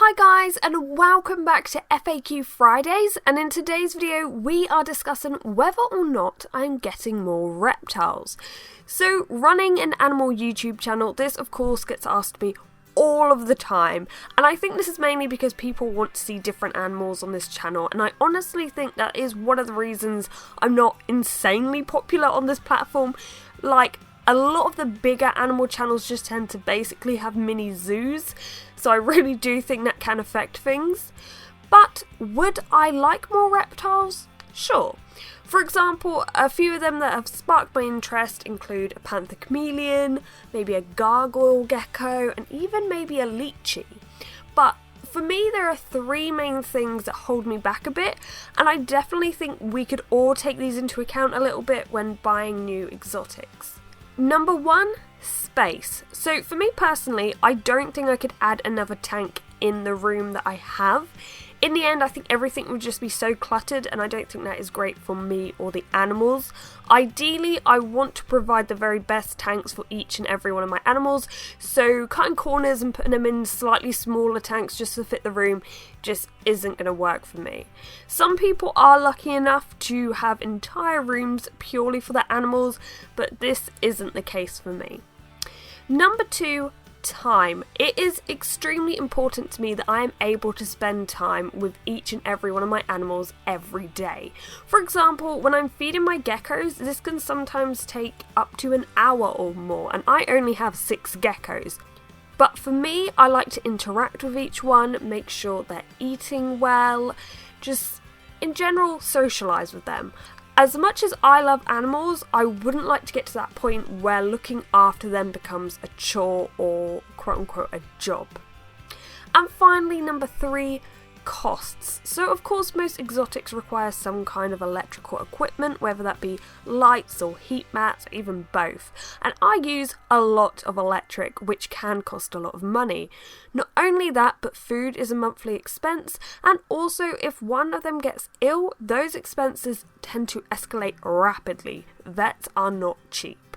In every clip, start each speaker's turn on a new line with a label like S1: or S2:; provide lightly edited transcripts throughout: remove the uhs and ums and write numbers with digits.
S1: Hi guys, and welcome back to FAQ Fridays, and in today's video we are discussing whether or not I'm getting more reptiles. So running an animal YouTube channel, this of course gets asked me all of the time, and I think this is mainly because people want to see different animals on this channel, and I honestly think that is one of the reasons I'm not insanely popular on this platform. Like, a lot of the bigger animal channels just tend to basically have mini zoos, so I really do think that can affect things. But would I like more reptiles? Sure. For example, a few of them that have sparked my interest include a panther chameleon, maybe a gargoyle gecko, and even maybe a lychee. But for me, there are three main things that hold me back a bit, and I definitely think we could all take these into account a little bit when buying new exotics. Number one, space. So for me personally, I don't think I could add another tank in the room that I have. In the end, I think everything would just be so cluttered, and I don't think that is great for me or the animals. Ideally, I want to provide the very best tanks for each and every one of my animals, so cutting corners and putting them in slightly smaller tanks just to fit the room just isn't going to work for me. Some people are lucky enough to have entire rooms purely for their animals, but this isn't the case for me. Number two, time. It is extremely important to me that I am able to spend time with each and every one of my animals every day. For example, when I'm feeding my geckos, this can sometimes take up to an hour or more, and I only have 6 geckos. But for me, I like to interact with each one, make sure they're eating well, just in general socialise with them. As much as I love animals, I wouldn't like to get to that point where looking after them becomes a chore or quote-unquote a job. And finally, number three, costs. So of course most exotics require some kind of electrical equipment, whether that be lights or heat mats, or even both. And I use a lot of electric, which can cost a lot of money. Not only that, but food is a monthly expense, and also if one of them gets ill, those expenses tend to escalate rapidly. Vets are not cheap.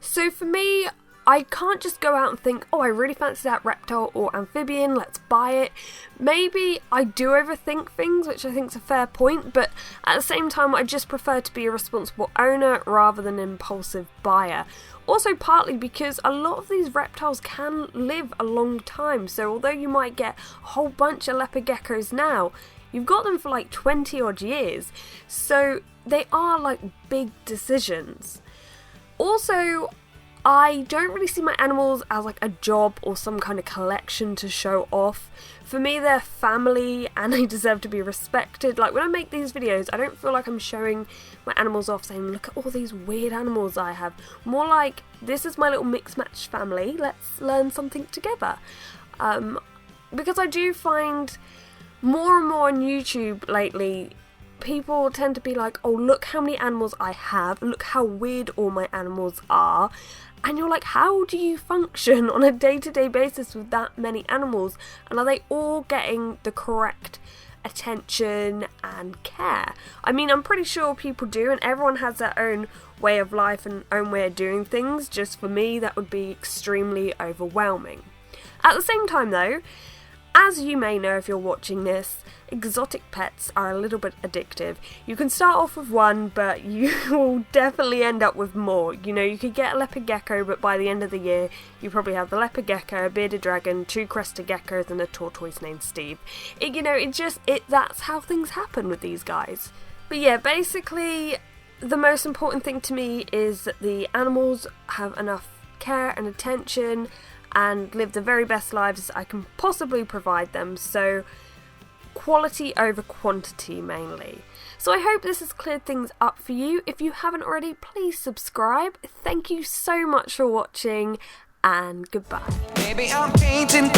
S1: So for me, I can't just go out and think, oh, I really fancy that reptile or amphibian, let's buy it. Maybe I do overthink things, which I think is a fair point, but at the same time I just prefer to be a responsible owner rather than an impulsive buyer. Also partly because a lot of these reptiles can live a long time, so although you might get a whole bunch of leopard geckos now, you've got them for like 20 odd years, so they are like big decisions. Also, I don't really see my animals as like a job or some kind of collection to show off. For me, they're family and they deserve to be respected. Like when I make these videos, I don't feel like I'm showing my animals off saying, look at all these weird animals I have. More like, this is my little mixed match family, let's learn something together. Because I do find more and more on YouTube lately, people tend to be like, oh, look how many animals I have, look how weird all my animals are. And you're like, how do you function on a day-to-day basis with that many animals? And are they all getting the correct attention and care? I mean, I'm pretty sure people do, and everyone has their own way of life and own way of doing things. Just for me, that would be extremely overwhelming. At the same time though, as you may know if you're watching this, exotic pets are a little bit addictive. You can start off with one, but you will definitely end up with more. You know, you could get a leopard gecko, but by the end of the year, you probably have the leopard gecko, a bearded dragon, 2 crested geckos, and a tortoise named Steve. That's how things happen with these guys. But yeah, basically, the most important thing to me is that the animals have enough care and attention and live the very best lives I can possibly provide them, so quality over quantity mainly. So I hope this has cleared things up for you. If you haven't already, please subscribe. Thank you so much for watching, and goodbye.
S2: Maybe I'm painting